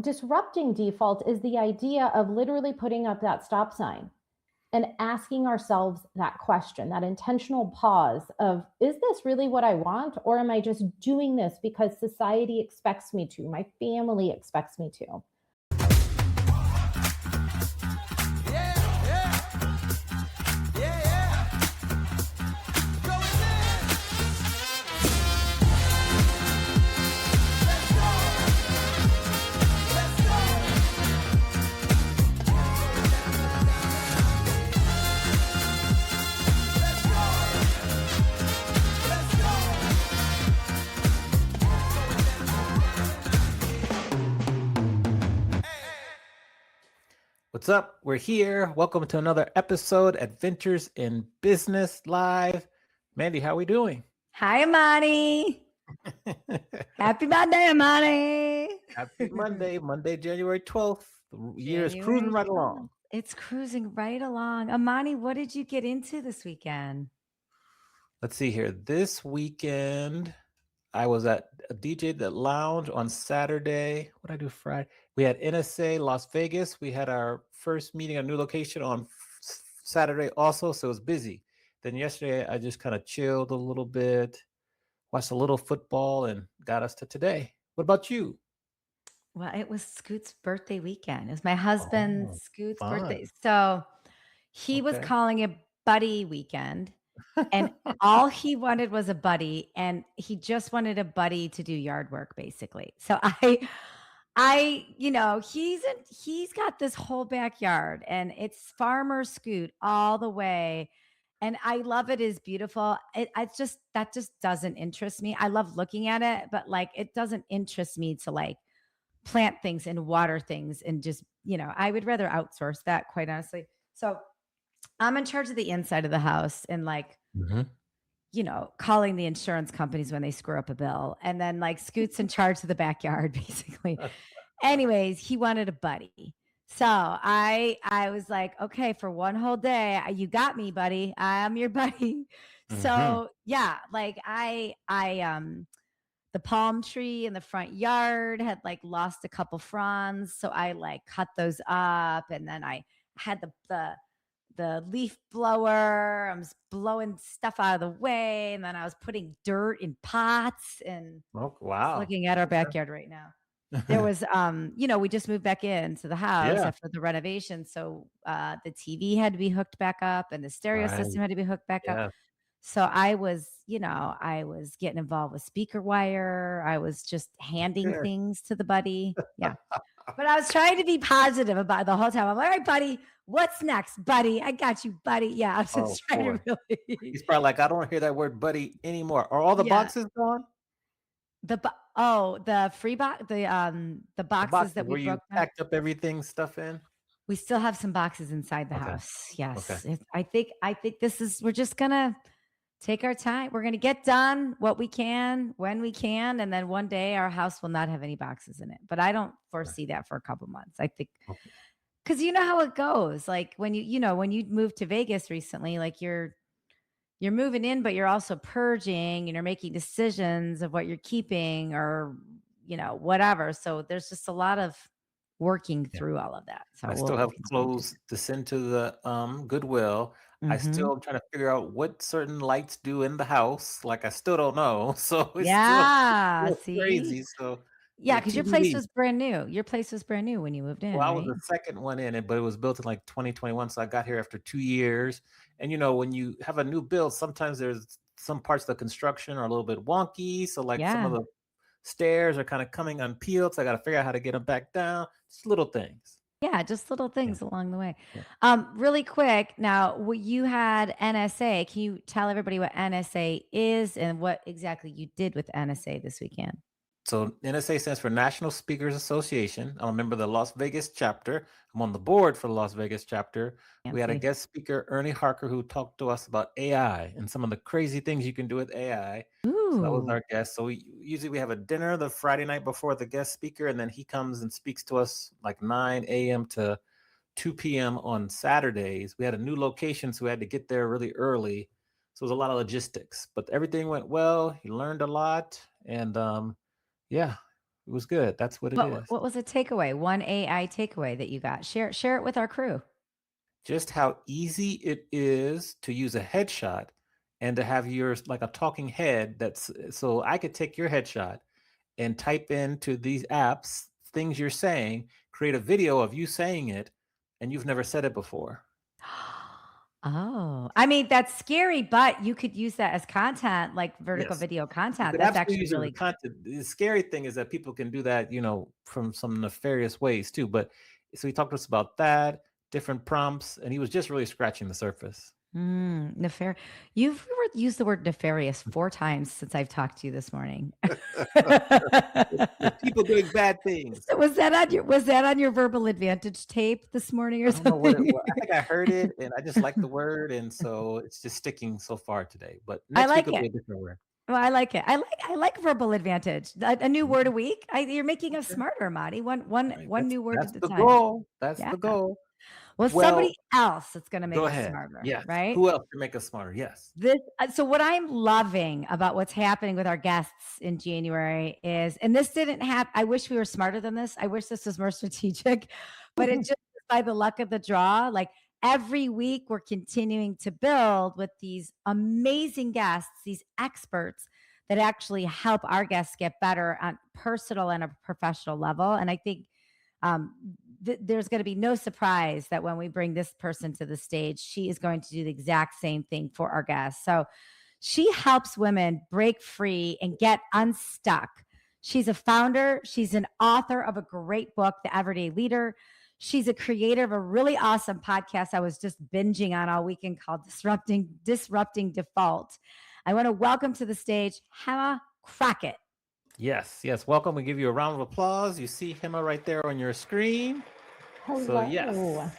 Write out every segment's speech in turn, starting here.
Disrupting default is the idea of literally putting up that stop sign and asking ourselves that question, that intentional pause of, is this really what I want? Or am I just doing this because society expects me to, my family expects me to? What's up? We're here. Welcome to another episode, Adventures in Business Live. Mandy, how are we doing? Hi, Amani. Happy Monday, Amani. Happy Monday, January 12th. The year is cruising right along. It's cruising right along. Amani, what did you get into this weekend? Let's see here. This weekend, I was at a DJ The Lounge on Saturday. What did I do Friday? We had NSA Las Vegas. We had our first meeting, a new location on Saturday also, so it was busy. Then yesterday, I just kind of chilled a little bit, watched a little football, and got us to today. What about you? Well, it was Scoot's birthday weekend. It was my husband, Scoot's fun. birthday. So he was calling it buddy weekend. And all he wanted was a buddy, and he just wanted a buddy to do yard work, basically. So he's got this whole backyard, and it's Farmer Scoot all the way. And I love it. It's beautiful. That just doesn't interest me. I love looking at it, but like, it doesn't interest me to like plant things and water things and just, I would rather outsource that, quite honestly. So I'm in charge of the inside of the house and like, calling the insurance companies when they screw up a bill. And then like Scoot's in charge of the backyard, basically. Anyways, he wanted a buddy. So I was like, okay, for one whole day, you got me, buddy. I'm your buddy. So yeah, like the palm tree in the front yard had like lost a couple fronds. So I like cut those up, and then I had the leaf blower. I was blowing stuff out of the way, and then I was putting dirt in pots and looking at our backyard right now. There was, we just moved back into the house after the renovation. So the TV had to be hooked back up, and the stereo system had to be hooked back up. So I was getting involved with speaker wire. I was just handing things to the buddy. Yeah. But I was trying to be positive about it the whole time. I'm like, all right, buddy, what's next, buddy? I got you, buddy. Yeah, I was just trying to really. He's probably like, I don't hear that word buddy anymore. Are all the boxes gone? The free box, the boxes that we where you packed up everything, stuff in. We still have some boxes inside the house. Yes. Okay. I think we're just gonna take our time. We're gonna get done what we can when we can, and then one day our house will not have any boxes in it. But I don't foresee that for a couple months. I think because you know how it goes. Like when you moved to Vegas recently, like you're moving in, but you're also purging and you're making decisions of what you're keeping or, whatever. So there's just a lot of working through all of that. So I still have clothes to send to the Goodwill. I still trying to figure out what certain lights do in the house. Like I still don't know. So it's still crazy. So because your place was brand new. Your place was brand new when you moved in. Well, I was the second one in it, but it was built in like 2021. So I got here after 2 years. And when you have a new build, sometimes there's some parts of the construction are a little bit wonky. So like some of the stairs are kind of coming unpeeled. So I got to figure out how to get them back down. Just little things. Yeah, just little things along the way. Yeah. Really quick. Now, you had NSA. Can you tell everybody what NSA is and what exactly you did with NSA this weekend? So NSA stands for National Speakers Association. I'm a member of the Las Vegas chapter. I'm on the board for the Las Vegas chapter. We had a guest speaker, Ernie Harker, who talked to us about AI and some of the crazy things you can do with AI. Ooh. So that was our guest. So we have a dinner the Friday night before the guest speaker, and then he comes and speaks to us like 9 a.m. to 2 p.m. on Saturdays. We had a new location, so we had to get there really early. So it was a lot of logistics, but everything went well. He learned a lot, and it It was good. That's what it What is. what was a takeaway? One AI takeaway that you got? Share it with our crew. Just how easy it is to use a headshot and to have yours like a talking head. That's so I could take your headshot and type into these apps things you're saying, create a video of you saying it, and you've never said it before. Oh, I mean, that's scary, but you could use that as content, like vertical Yes. video You content. could That's absolutely actually use it as a really content. The scary thing is that people can do that, from some nefarious ways too. But so he talked to us about that, different prompts, and he was just really scratching the surface. nefarious. You've used the word nefarious 4 times since I've talked to you this morning. With people doing bad things. So was that on your verbal advantage tape this morning or I don't know what it something? was. I think I heard it and I just like the word, and so it's just sticking so far today. But I next week like will it. be a different word. Well, I like it. I like verbal advantage. A new word a Mhm. week. You're making us Okay. smarter, Marty. Right. One new word That's at a the time. goal. That's Yeah. the goal. Well, Well, somebody else that's going to go make us ahead. smarter, Yes. right? Who else can make us smarter? Yes. So what I'm loving about what's happening with our guests in January is, and this didn't happen. I wish we were smarter than this. I wish this was more strategic, but it just by the luck of the draw. Like every week, we're continuing to build with these amazing guests, these experts that actually help our guests get better on personal and a professional level. And I think um, there's going to be no surprise that when we bring this person to the stage, she is going to do the exact same thing for our guests. So she helps women break free and get unstuck. She's a founder, she's an author of a great book, The Everyday Leader. She's a creator of a really awesome podcast I was just binging on all weekend called Disrupting Default. I want to welcome to the stage Hema Crockett. Yes. Yes. Welcome. We give you a round of applause. You see Hema right there on your screen. So yes. Hello.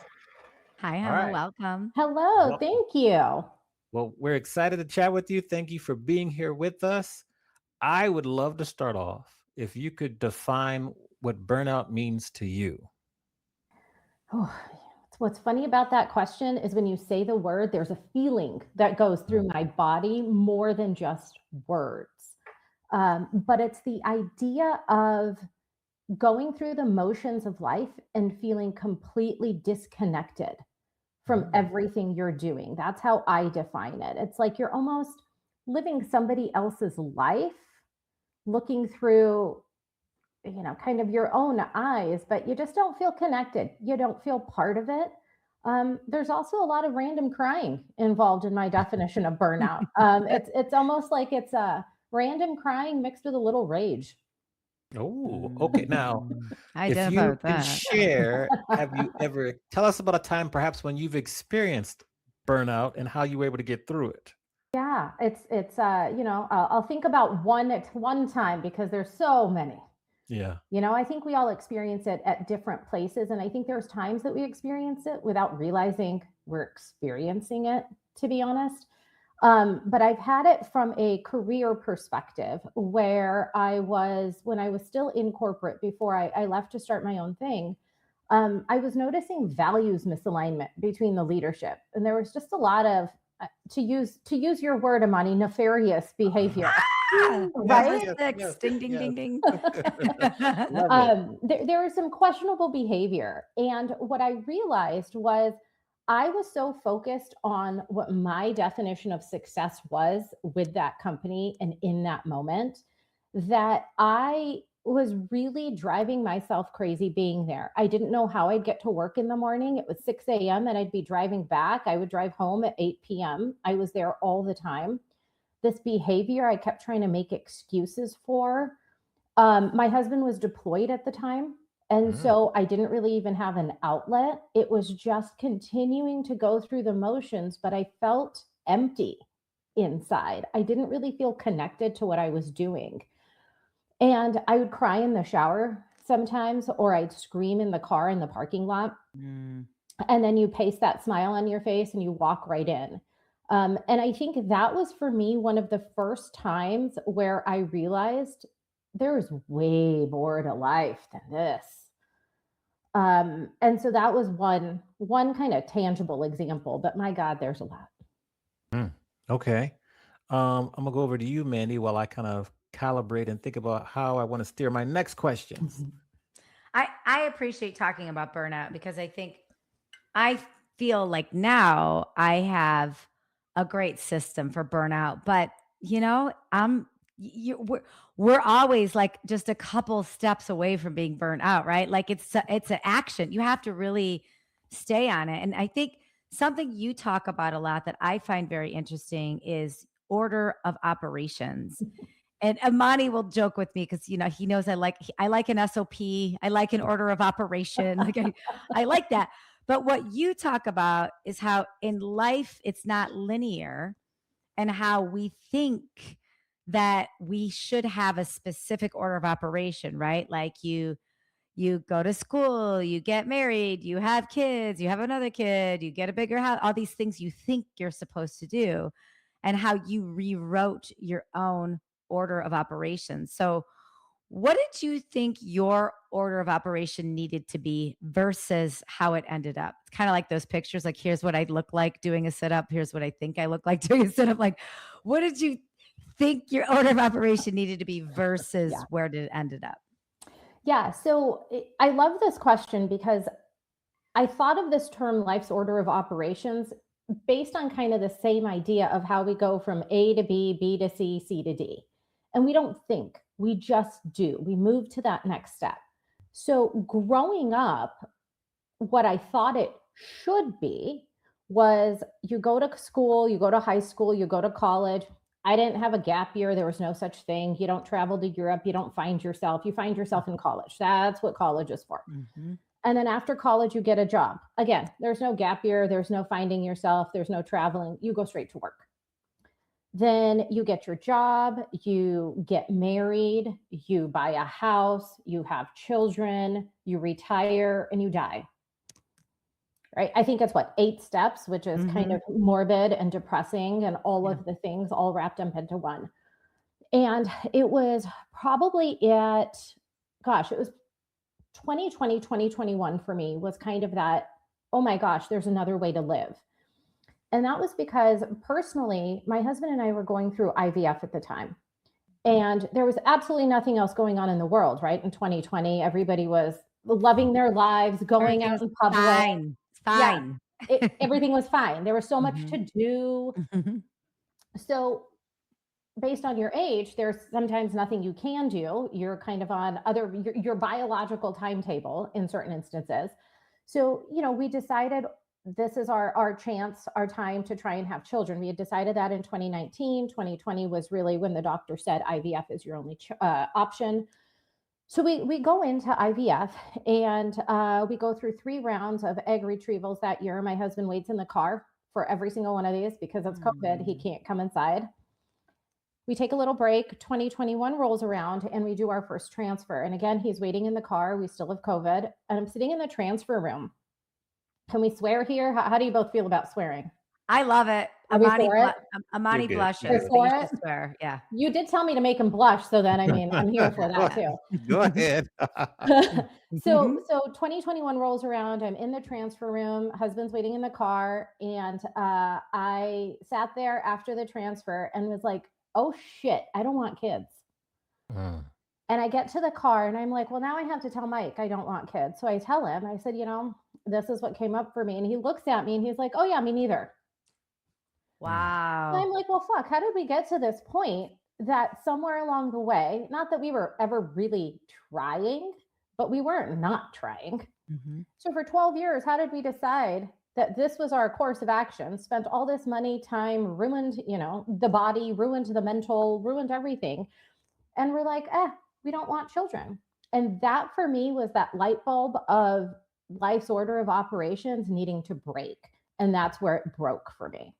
Hi, All Hema. right. Welcome. Hello. Welcome. Thank you. Well, we're excited to chat with you. Thank you for being here with us. I would love to start off if you could define what burnout means to you. Oh, what's funny about that question is when you say the word, there's a feeling that goes through my body more than just words. But it's the idea of going through the motions of life and feeling completely disconnected from everything you're doing. That's how I define it. It's like you're almost living somebody else's life, looking through, kind of your own eyes, but you just don't feel connected. You don't feel part of it. There's also a lot of random crying involved in my definition of burnout. It's almost like it's a random crying mixed with a little rage. Oh, okay. Now, I if identify you with can that. share, have you ever tell us about a time perhaps when you've experienced burnout and how you were able to get through it? Yeah, it's I'll think about one at one time because there's so many. Yeah. I think we all experience it at different places, and I think there's times that we experience it without realizing we're experiencing it, to be honest. But I've had it from a career perspective where when I was still in corporate before I left to start my own thing. I was noticing values misalignment between the leadership, and there was just a lot of to use your word, Amani, nefarious behavior. Right? Politics. Ding, ding, ding, ding. Love it. There was some questionable behavior. And what I realized was I was so focused on what my definition of success was with that company and in that moment that I was really driving myself crazy being there. I didn't know how I'd get to work in the morning. It was 6 a.m. and I'd be driving back. I would drive home at 8 p.m. I was there all the time. This behavior I kept trying to make excuses for. My husband was deployed at the time. And so I didn't really even have an outlet. It was just continuing to go through the motions, but I felt empty inside. I didn't really feel connected to what I was doing. And I would cry in the shower sometimes, or I'd scream in the car in the parking lot. And then you paste that smile on your face and you walk right in. And I think that was for me one of the first times where I realized there's way more to life than this. And so that was one kind of tangible example, but my God, there's a lot. Okay. I'm gonna go over to you, Mandy, while I kind of calibrate and think about how I want to steer my next questions. I appreciate talking about burnout because I feel like now I have a great system for burnout, but we're always like just a couple steps away from being burnt out, right? Like it's an action. You have to really stay on it. And I think something you talk about a lot that I find very interesting is order of operations. And Amani will joke with me because he knows I like an SOP. I like an order of operation. Like I like that. But what you talk about is how in life it's not linear, and how we think that we should have a specific order of operation, right? Like you go to school, you get married, you have kids, you have another kid, you get a bigger house, all these things you think you're supposed to do, and how you rewrote your own order of operations. So what did you think your order of operation needed to be versus how it ended up? It's kind of like those pictures, like here's what I look like doing a sit-up, here's what I think I look like doing a sit-up. Like, what did you think your order of operation needed to be versus where did it ended up? Yeah, so I love this question because I thought of this term life's order of operations based on kind of the same idea of how we go from A to B, B to C, C to D. And we don't think, we just do. We move to that next step. So growing up, what I thought it should be was you go to school, you go to high school, you go to college. I didn't have a gap year. There was no such thing. You don't travel to Europe. You don't find yourself. You find yourself in college. That's what college is for. Mm-hmm. And then after college, you get a job. Again, there's no gap year. There's no finding yourself. There's no traveling. You go straight to work. Then you get your job, you get married, you buy a house, you have children, you retire, and you die. Right? I think it's 8 steps, which is kind of morbid and depressing, and all of the things all wrapped up into one. And it was probably it was 2020, 2021 for me was kind of that, oh my gosh, there's another way to live. And that was because personally, my husband and I were going through IVF at the time. And there was absolutely nothing else going on in the world, right? In 2020, everybody was loving their lives, going out in public. Fine. Yeah, everything was fine. There was so much to do. So based on your age, there's sometimes nothing you can do. You're kind of on your biological timetable in certain instances. So, we decided this is our chance, our time to try and have children. We had decided that in 2019. 2020 was really when the doctor said IVF is your only option. So we go into IVF and we go through 3 rounds of egg retrievals that year. My husband waits in the car for every single one of these because it's COVID. He can't come inside. We take a little break. 2021 rolls around and we do our first transfer. And again, he's waiting in the car. We still have COVID. And I'm sitting in the transfer room. Can we swear here? How do you both feel about swearing? I love it. Amani blushes. For You it? should swear. Yeah. You did tell me to make him blush. So then, I'm here for that too. Go ahead. So 2021 rolls around. I'm in the transfer room. Husband's waiting in the car. And I sat there after the transfer and was like, oh shit, I don't want kids. And I get to the car and I'm like, well, now I have to tell Mike I don't want kids. So I tell him, I said, this is what came up for me. And he looks at me and he's like, oh yeah, me neither. Wow. And I'm like, well, fuck, how did we get to this point that somewhere along the way, not that we were ever really trying, but we weren't not trying. So for 12 years, how did we decide that this was our course of action? Spent all this money, time, ruined, the body, ruined the mental, ruined everything. And we're like, we don't want children. And that for me was that light bulb of life's order of operations needing to break. And that's where it broke for me.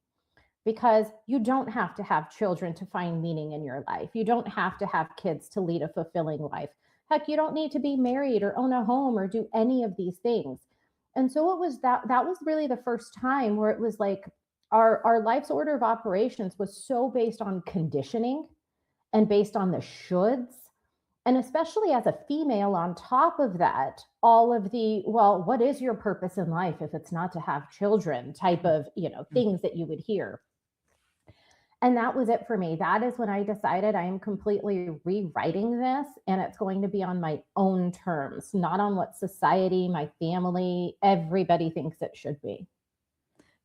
Because you don't have to have children to find meaning in your life. You don't have to have kids to lead a fulfilling life. Heck, you don't need to be married or own a home or do any of these things. And so it was that was really the first time where it was like our life's order of operations was so based on conditioning and based on the shoulds. And especially as a female on top of that, all of the, well, what is your purpose in life if it's not to have children type of, things that you would hear. And that was it for me. That is when I decided I am completely rewriting this, and it's going to be on my own terms, not on what society, my family, everybody thinks it should be.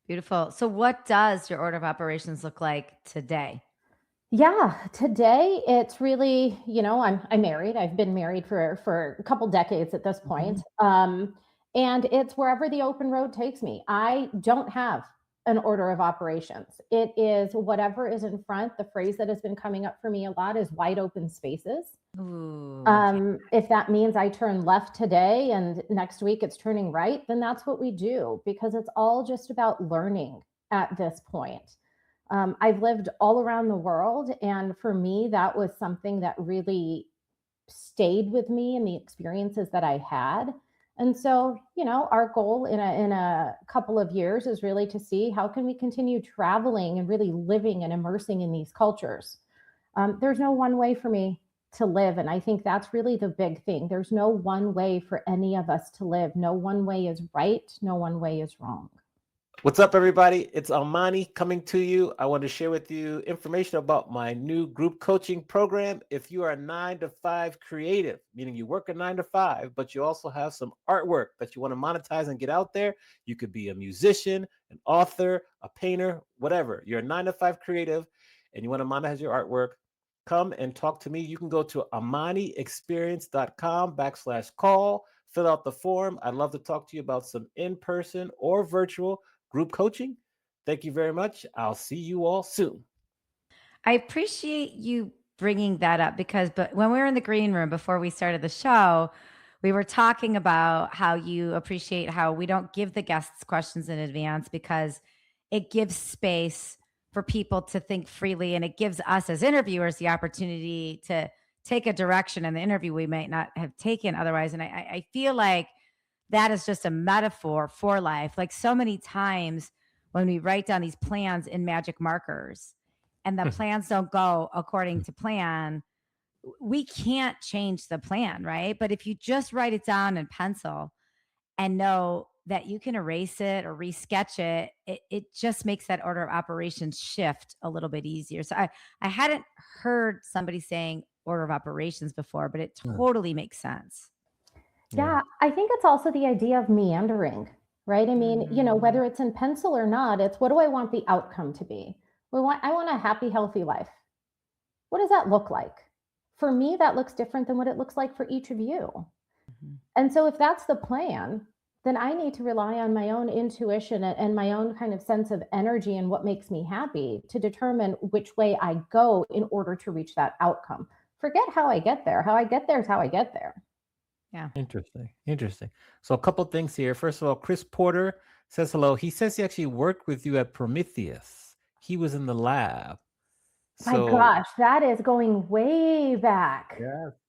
Beautiful. So what does your order of operations look like today? Yeah, today it's really, I'm married. I've been married for a couple decades at this point. And it's wherever the open road takes me. I don't have an order of operations. It is whatever is in front. The phrase that has been coming up for me a lot is wide open spaces. Ooh, If that means I turn left today and next week it's turning right, then that's what we do, because it's all just about learning at this point. I've lived all around the world, and for me, that was something that really stayed with me in the experiences that I had. And so, our goal in a couple of years is really to see how can we continue traveling and really living and immersing in these cultures. There's no one way for me to live, and I think that's really the big thing. There's no one way for any of us to live. No one way is right. No one way is wrong. What's up, everybody? It's Almani coming to you. I want to share with you information about my new group coaching program. If you are a 9-to-5 creative, meaning you work a 9 to 5, but you also have some artwork that you want to monetize and get out there, you could be a musician, an author, a painter, whatever. You're a 9-to-5 creative and you want to monetize your artwork, come and talk to me. You can go to amaniexperience.com/call, fill out the form. I'd love to talk to you about some in-person or virtual group coaching. Thank you very much. I'll see you all soon. I appreciate you bringing that up but when we were in the green room before we started the show, we were talking about how you appreciate how we don't give the guests questions in advance because it gives space for people to think freely, and it gives us as interviewers the opportunity to take a direction in the interview we might not have taken otherwise. And I feel like that is just a metaphor for life. Like so many times when we write down these plans in magic markers and the plans don't go according to plan, we can't change the plan, right? But if you just write it down in pencil and know that you can erase it or resketch it, it just makes that order of operations shift a little bit easier. So I hadn't heard somebody saying order of operations before, but it totally makes sense. Yeah, I think it's also the idea of meandering, right? I mean, whether it's in pencil or not, it's what do I want the outcome to be? I want a happy, healthy life. What does that look like? For me, that looks different than what it looks like for each of you. And so if that's the plan, then I need to rely on my own intuition and my own kind of sense of energy and what makes me happy to determine which way I go in order to reach that outcome. Forget how I get there. How I get there is how I get there. Yeah. Interesting. So a couple things here. First of all, Chris Porter says hello. He says he actually worked with you at Prometheus. He was in the lab. My gosh, that is going way back.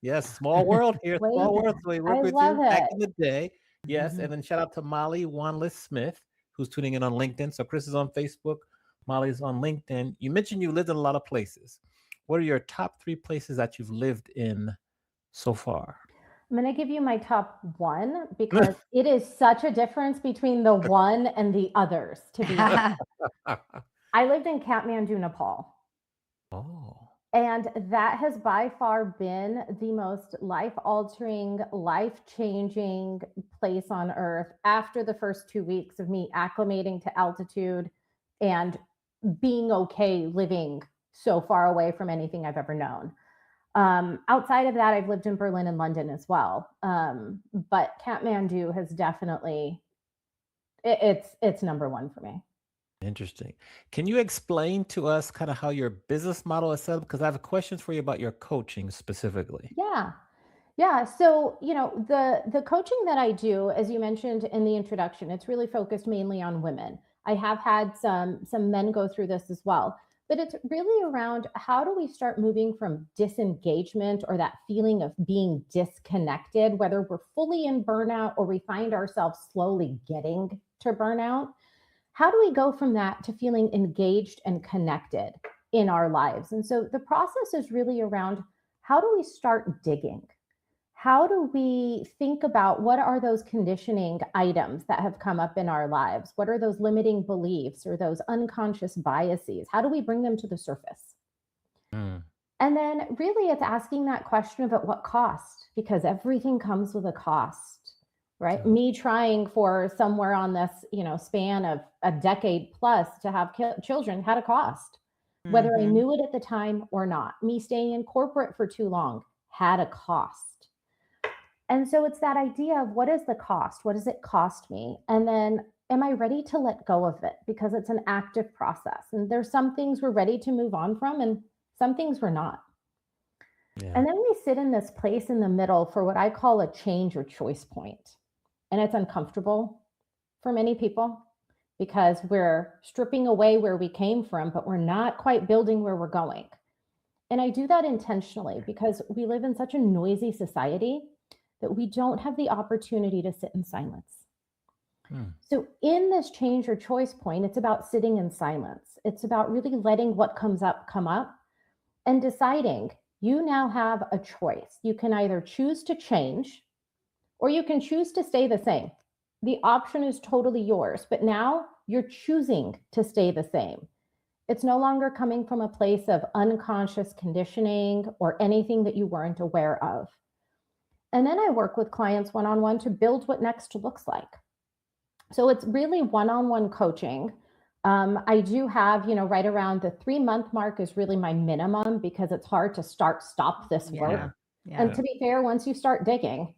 Yes. Small world here. Small world. So he worked with you back in the day. Yes. And then shout out to Molly Wanless Smith, who's tuning in on LinkedIn. So Chris is on Facebook. Molly's on LinkedIn. You mentioned you lived in a lot of places. What are your top 3 places that you've lived in so far? I'm going to give you my top 1 because it is such a difference between the one and the others, to be honest. I lived in Kathmandu, Nepal. Oh. And that has by far been the most life-altering, life-changing place on earth after the first 2 weeks of me acclimating to altitude and being okay living so far away from anything I've ever known. Outside of that, I've lived in Berlin and London as well. But Kathmandu has definitely, it's number 1 for me. Interesting. Can you explain to us kind of how your business model is set up? Because I have questions for you about your coaching specifically. Yeah. So, the coaching that I do, as you mentioned in the introduction, it's really focused mainly on women. I have had some men go through this as well. But it's really around how do we start moving from disengagement or that feeling of being disconnected, whether we're fully in burnout or we find ourselves slowly getting to burnout. How do we go from that to feeling engaged and connected in our lives? And so the process is really around how do we start digging? how do we think about what are those conditioning items that have come up in our lives? What are those limiting beliefs or those unconscious biases? How do we bring them to the surface? Mm. And then really it's asking that question of at what cost, because everything comes with a cost, right? Yeah. Me trying for somewhere on this, span of a decade plus to have children had a cost, whether I Mhm. knew it at the time or not. Me staying in corporate for too long had a cost. And so it's that idea of what is the cost? What does it cost me? And then am I ready to let go of it? Because it's an active process. And there's some things we're ready to move on from, and some things we're not. Yeah. And then we sit in this place in the middle for what I call a change or choice point. And it's uncomfortable for many people because we're stripping away where we came from, but we're not quite building where we're going. And I do that intentionally because we live in such a noisy society that we don't have the opportunity to sit in silence. Mm. So, in this change or choice point, it's about sitting in silence. It's about really letting what comes up come up and deciding you now have a choice. You can either choose to change or you can choose to stay the same. The option is totally yours, but now you're choosing to stay the same. It's no longer coming from a place of unconscious conditioning or anything that you weren't aware of. And then I work with clients one on one to build what next looks like. So it's really one on one coaching. I do have, right around the 3 month mark is really my minimum because it's hard to stop this work. Yeah. And Yeah. to be fair, once you start digging,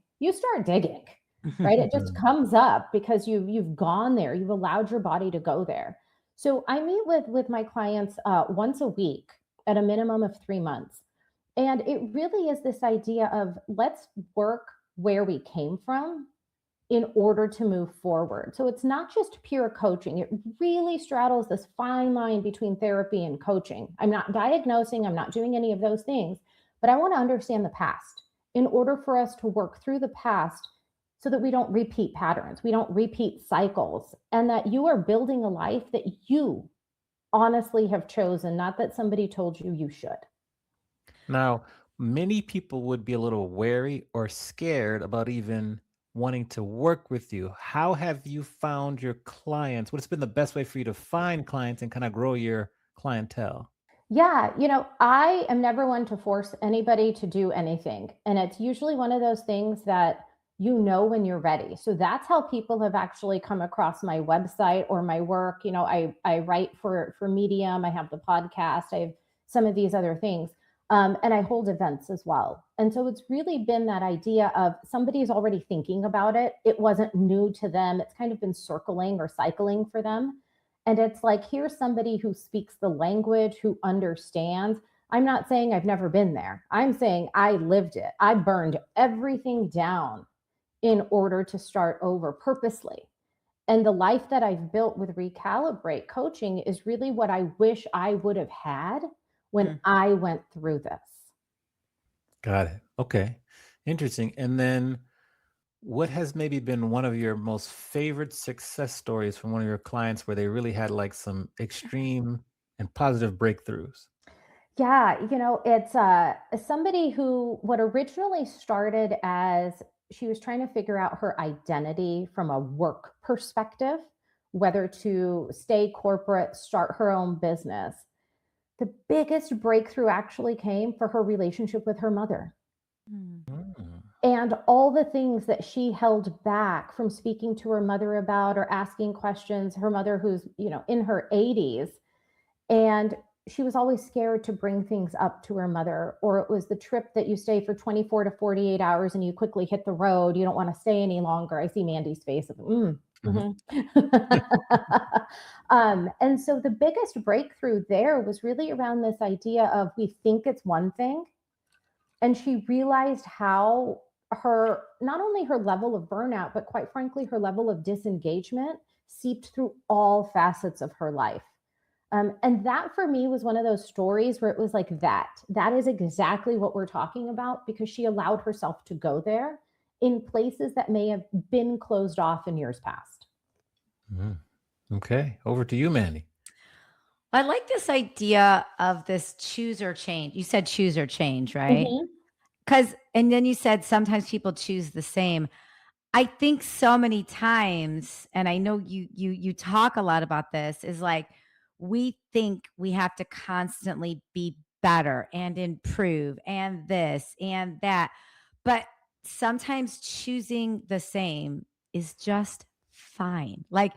right? It just comes up because you've gone there, you've allowed your body to go there. So I meet with my clients once a week at a minimum of 3 months. And it really is this idea of let's work where we came from in order to move forward. So it's not just pure coaching. It really straddles this fine line between therapy and coaching. I'm not diagnosing, I'm not doing any of those things, but I want to understand the past in order for us to work through the past so that we don't repeat patterns, we don't repeat cycles, and that you are building a life that you honestly have chosen, not that somebody told you you should. Now, many people would be a little wary or scared about even wanting to work with you. How have you found your clients? What's been the best way for you to find clients and kind of grow your clientele? Yeah, I am never one to force anybody to do anything. And it's usually one of those things that you know when you're ready. So that's how people have actually come across my website or my work. I write for Medium, I have the podcast, I have some of these other things. And I hold events as well. And so it's really been that idea of somebody's already thinking about it. It wasn't new to them. It's kind of been circling or cycling for them. And it's like, here's somebody who speaks the language, who understands. I'm not saying I've never been there. I'm saying I lived it. I burned everything down in order to start over purposely. And the life that I've built with Recalibrate coaching is really what I wish I would have had when I went through this. Got it. Okay. Interesting. And then what has maybe been one of your most favorite success stories from one of your clients where they really had like some extreme and positive breakthroughs? Yeah, it's somebody who what originally started as she was trying to figure out her identity from a work perspective, whether to stay corporate, start her own business. The biggest breakthrough actually came for her relationship with her mother. Mm. Mm. And all the things that she held back from speaking to her mother about or asking questions, her mother who's, in her 80s, and she was always scared to bring things up to her mother, or it was the trip that you stay for 24 to 48 hours and you quickly hit the road. You don't want to stay any longer. I see Mandy's face. Mhm. And so the biggest breakthrough there was really around this idea of we think it's one thing. And she realized how not only her level of burnout, but quite frankly, her level of disengagement seeped through all facets of her life. And that for me was one of those stories where it was like that is exactly what we're talking about, because she allowed herself to go there in places that may have been closed off in years past. Mhm. Okay. Over to you, Mandy. I like this idea of this choose or change. You said choose or change, right? Mhm. and then you said sometimes people choose the same. I think so many times, and I know you talk a lot about this, is like we think we have to constantly be better and improve and this and that. But sometimes choosing the same is just fine. Like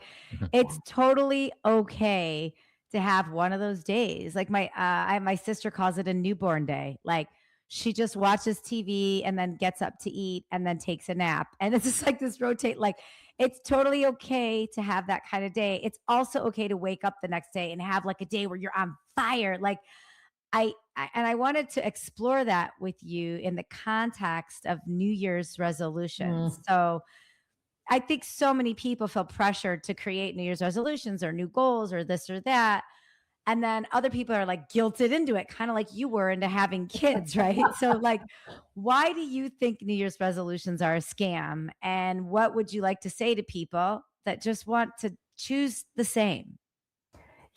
it's totally okay to have one of those days. Like my sister calls it a newborn day. Like she just watches TV and then gets up to eat and then takes a nap. And it's just like this rotate. Like it's totally okay to have that kind of day. It's also okay to wake up the next day and have like a day where you're on fire. Like I wanted to explore that with you in the context of New Year's resolutions. So I think so many people feel pressured to create New Year's resolutions or new goals or this or that. And then other people are like guilted into it, kind of like you were into having kids, right? So, like, why do you think New Year's resolutions are a scam? And what would you like to say to people that just want to choose the same?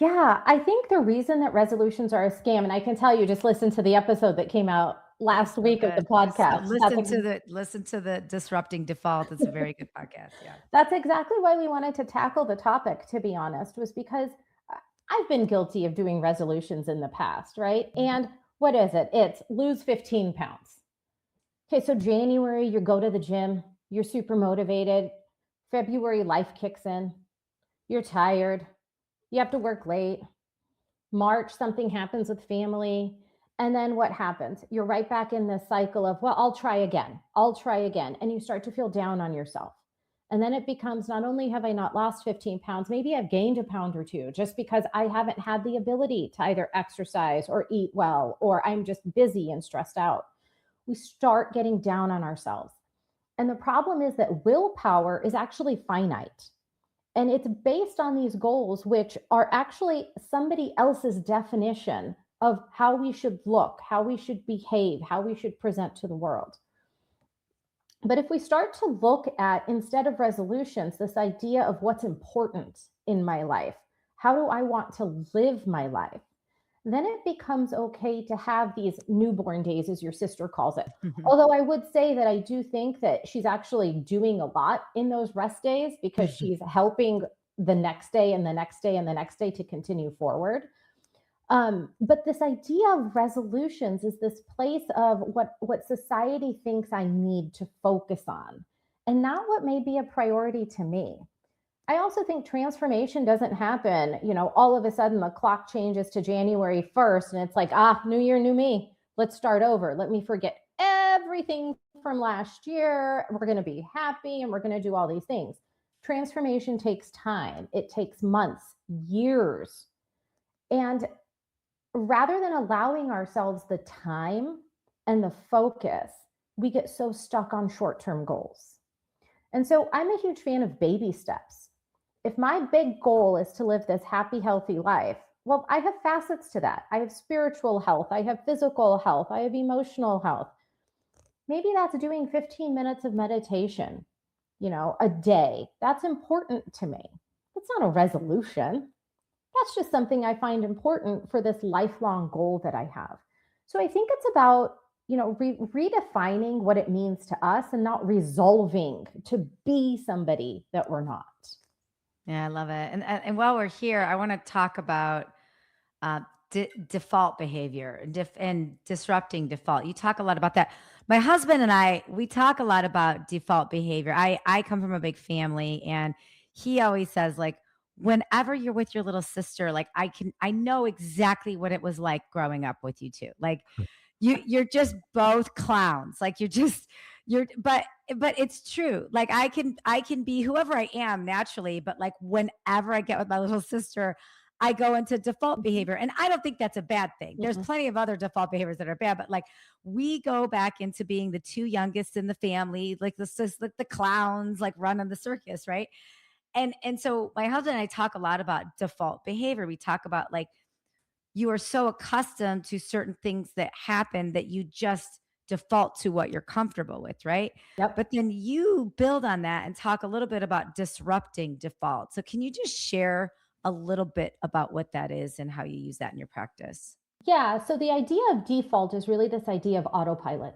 Yeah, I think the reason that resolutions are a scam, and I can tell you, just listen to the episode that came out last So week of the good. So podcast. listen to the disrupting default. It's a very good podcast. Yeah. That's exactly why we wanted to tackle the topic, to be honest, was because I've been guilty of doing resolutions in the past, right? And what is it? It's lose 15 pounds. Okay, so January, you go to the gym, you're super motivated. February, life kicks in, you're tired, you have to work late. March, something happens with family. And then what happens? You're right back in this cycle of, well, I'll try again. I'll try again. And you start to feel down on yourself. And then it becomes not only have I not lost 15 pounds, maybe I've gained a pound or two just because I haven't had the ability to either exercise or eat well, or I'm just busy and stressed out. We start getting down on ourselves. And the problem is that willpower is actually finite. And it's based on these goals, which are actually somebody else's definition of how we should look, how we should behave, how we should present to the world. But if we start to look at, instead of resolutions, this idea of what's important in my life, how do I want to live my life? Then it becomes okay to have these newborn days, as your sister calls it. Although I would say that I do think that she's actually doing a lot in those rest days because she's helping the next day and the next day and the next day to continue forward. But this idea of resolutions is this place of what society thinks I need to focus on, and not what may be a priority to me. I also think transformation doesn't happen, all of a sudden the clock changes to January 1st and it's like, new year, new me. Let's start over. Let me forget everything from last year. We're going to be happy and we're going to do all these things. Transformation takes time. It takes months, years. And rather than allowing ourselves the time and the focus, we get so stuck on short-term goals. And so I'm a huge fan of baby steps. If my big goal is to live this happy, healthy life, well, I have facets to that. I have spiritual health, I have physical health, I have emotional health. Maybe that's doing 15 minutes of meditation, a day. That's important to me. That's not a resolution. That's just something I find important for this lifelong goal that I have. So I think it's about, redefining what it means to us and not resolving to be somebody that we're not. Yeah, I love it. And while we're here, I want to talk about default behavior and disrupting default. You talk a lot about that. My husband and I, we talk a lot about default behavior. I come from a big family, and he always says, like, whenever you're with your little sister, like I know exactly what it was like growing up with you two. Like you're just both clowns. Like but it's true. Like I can be whoever I am naturally, but like whenever I get with my little sister, I go into default behavior. And I don't think that's a bad thing. There's plenty of other default behaviors that are bad, but like we go back into being the two youngest in the family, like the clowns, like running the circus, right? And so my husband and I talk a lot about default behavior. We talk about like you are so accustomed to certain things that happen that you just default to what you're comfortable with, right? Yep. But then you build on that and talk a little bit about disrupting default. So can you just share a little bit about what that is and how you use that in your practice? Yeah. So the idea of default is really this idea of autopilot.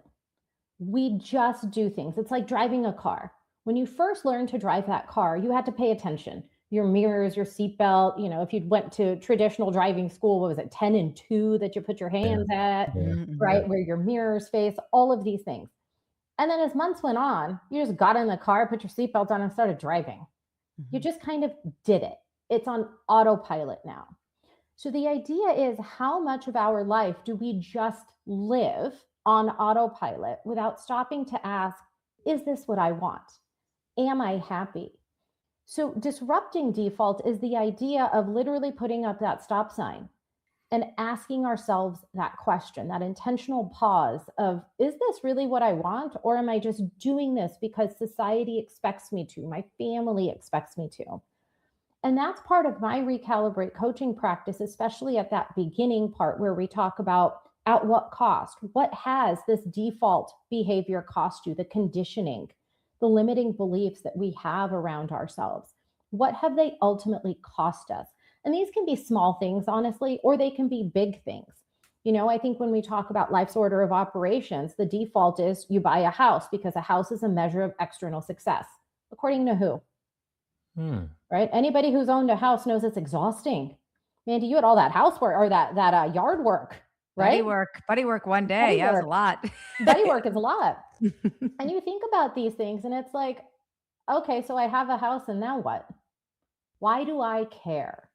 We just do things. It's like driving a car. When you first learned to drive that car, you had to pay attention. Your mirrors, your seatbelt, if you went to traditional driving school, what was it, 10 and 2 that you put your Yeah. hands at, Yeah. right? Where your mirrors face, all of these things. And then as months went on, you just got in the car, put your seatbelt on, and started driving. You just kind of did it. It's on autopilot now. So the idea is, how much of our life do we just live on autopilot without stopping to ask, is this what I want? Am I happy? So disrupting default is the idea of literally putting up that stop sign and asking ourselves that question, that intentional pause of, is this really what I want? Or am I just doing this because society expects me to, my family expects me to? And that's part of my recalibrate coaching practice, especially at that beginning part where we talk about, at what cost? What has this default behavior cost you? The conditioning, the limiting beliefs that we have around ourselves. What have they ultimately cost us? And these can be small things, honestly, or they can be big things. I think when we talk about life's order of operations, the default is you buy a house because a house is a measure of external success. According to who? Right? Anybody who's owned a house knows it's exhausting. Mandy, you had all that housework or that yard work, right? Buddy work one day. Yeah, it was a lot. Buddy work is a lot. And you think about these things and it's like, okay, so I have a house and now what? Why do I care?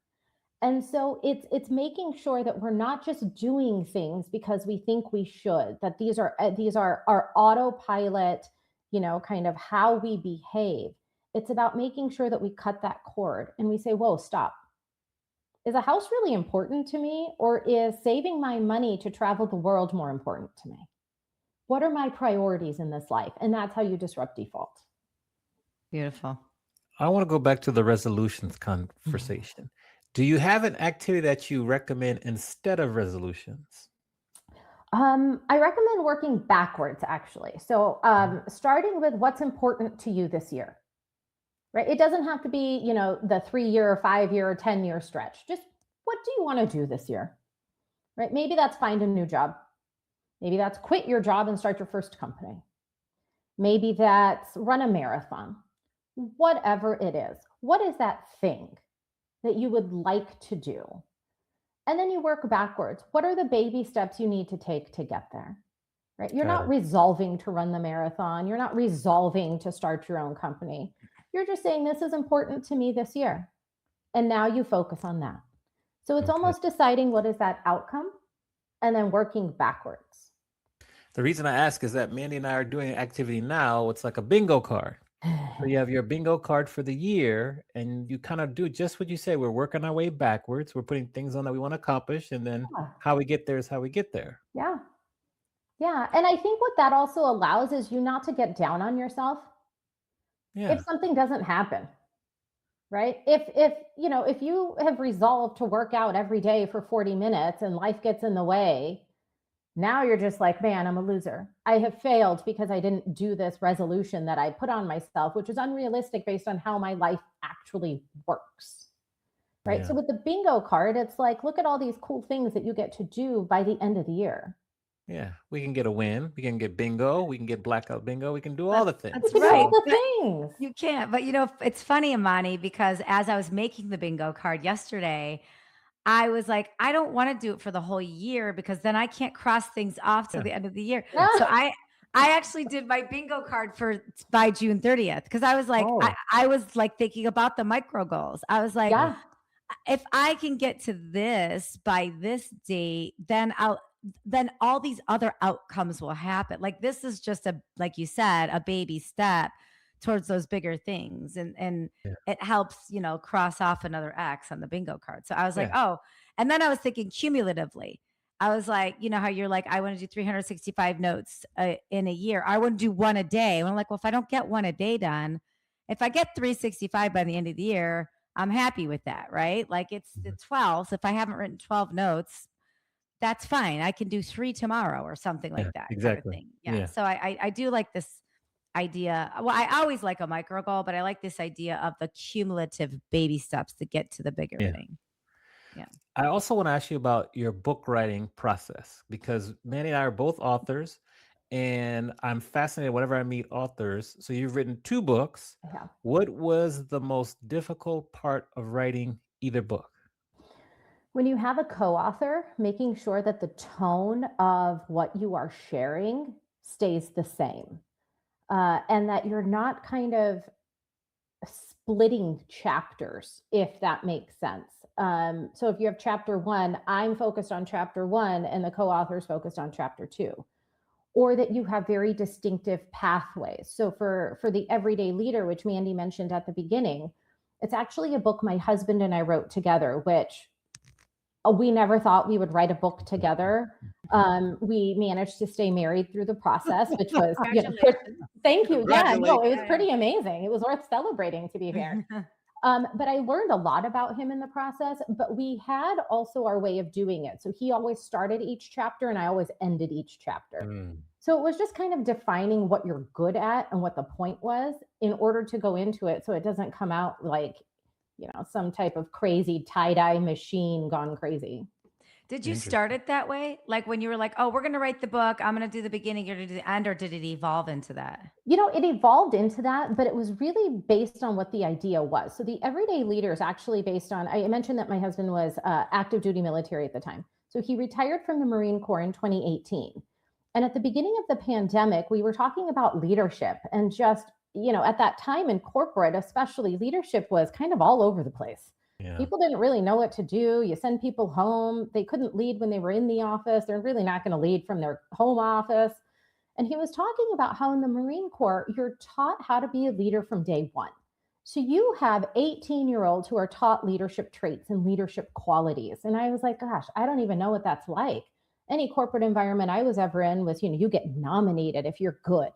And so it's making sure that we're not just doing things because we think we should, that these are our autopilot, kind of how we behave. It's about making sure that we cut that cord and we say, whoa, stop. Is a house really important to me, or is saving my money to travel the world more important to me? What are my priorities in this life? And that's how you disrupt default. Beautiful. I want to go back to the resolutions conversation. Do you have an activity that you recommend instead of resolutions? I recommend working backwards, actually. So starting with what's important to you this year, right? It doesn't have to be, the 3-year, 5-year, or 10-year stretch. Just what do you want to do this year, right? Maybe that's find a new job. Maybe that's quit your job and start your first company. Maybe that's run a marathon. Whatever it is, what is that thing that you would like to do? And then you work backwards. What are the baby steps you need to take to get there? Right? You're not resolving to run the marathon. You're not resolving to start your own company. You're just saying, this is important to me this year. And now you focus on that. So it's almost deciding what is that outcome and then working backwards. The reason I ask is that Mandy and I are doing an activity now. It's like a bingo card. So you have your bingo card for the year, and you kind of do just what you say. We're working our way backwards. We're putting things on that we want to accomplish, and then how we get there is how we get there. Yeah. Yeah. And I think what that also allows is you not to get down on yourself. Yeah. If something doesn't happen, right? If you have resolved to work out every day for 40 minutes and life gets in the way, now you're just like, man, I'm a loser. I have failed because I didn't do this resolution that I put on myself, which is unrealistic based on how my life actually works. Right. Yeah. So with the bingo card, it's like, look at all these cool things that you get to do by the end of the year. Yeah. We can get a win. We can get bingo. We can get blackout bingo. We can do all the things. That's right. All the things. You can't. But, it's funny, Imani, because as I was making the bingo card yesterday, I was like, I don't want to do it for the whole year because then I can't cross things off till the end of the year. So I actually did my bingo card by June 30th because I was like, I was like thinking about the micro goals. I was like, if I can get to this by this date, then all these other outcomes will happen. Like this is just like you said, a baby step towards those bigger things. And it helps, cross off another X on the bingo card. So I was like, oh, and then I was thinking cumulatively. I was like, how you're like, I want to do 365 notes in a year. I want to do one a day. And I'm like, well, if I don't get one a day done, if I get 365 by the end of the year, I'm happy with that, right? Like it's the 12th. If I haven't written 12 notes, that's fine. I can do 3 tomorrow or something like that. Exactly. Kind of thing. So I do like this idea. Well, I always like a micro goal, but I like this idea of the cumulative baby steps to get to the bigger thing. Yeah. I also want to ask you about your book writing process because Manny and I are both authors, and I'm fascinated whenever I meet authors. So you've written 2 books. I have. What was the most difficult part of writing either book? When you have a co-author, making sure that the tone of what you are sharing stays the same, and that you're not kind of splitting chapters, if that makes sense. So if you have chapter 1, I'm focused on chapter 1 and the co-author is focused on chapter 2, or that you have very distinctive pathways. So for the Everyday Leader, which Mandy mentioned at the beginning, it's actually a book my husband and I wrote together, which we never thought we would write a book together. We managed to stay married through the process, which was, thank you. Yeah, no, it was pretty amazing. It was worth celebrating, to be fair. But I learned a lot about him in the process, but we had also our way of doing it. So he always started each chapter and I always ended each chapter. So it was just kind of defining what you're good at and what the point was in order to go into it. So it doesn't come out like, some type of crazy tie-dye machine gone crazy. Did you start it that way? Like when you were like, oh, we're going to write the book, I'm going to do the beginning, you're going to do the end, or did it evolve into that? It evolved into that, but it was really based on what the idea was. So the Everyday Leader is actually based on, I mentioned that my husband was active duty military at the time. So he retired from the Marine Corps in 2018. And at the beginning of the pandemic, we were talking about leadership and just, at that time in corporate, especially, leadership was kind of all over the place. Yeah. People didn't really know what to do. You send people home. They couldn't lead when they were in the office. They're really not going to lead from their home office. And he was talking about how in the Marine Corps, you're taught how to be a leader from day one. So you have 18-year-olds who are taught leadership traits and leadership qualities. And I was like, gosh, I don't even know what that's like. Any corporate environment I was ever in was, you get nominated if you're good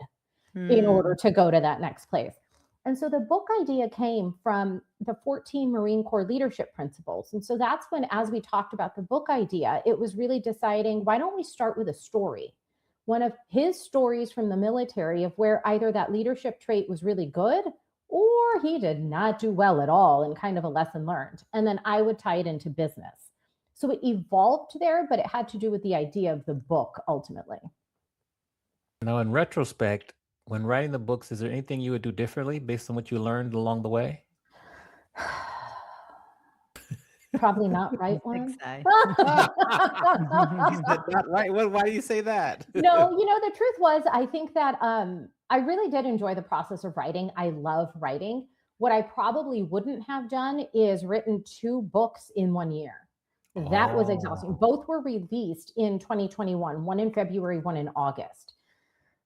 in order to go to that next place. And so the book idea came from the 14 Marine Corps leadership principles. And so that's when, as we talked about the book idea, it was really deciding, why don't we start with a story? One of his stories from the military of where either that leadership trait was really good or he did not do well at all and kind of a lesson learned. And then I would tie it into business. So it evolved there, but it had to do with the idea of the book ultimately. Now, in retrospect, when writing the books, is there anything you would do differently based on what you learned along the way? Probably not write one. You said not right. Why do you say that? No, the truth was, I think that I really did enjoy the process of writing. I love writing. What I probably wouldn't have done is written 2 books in 1 year. That was exhausting. Both were released in 2021, one in February, one in August.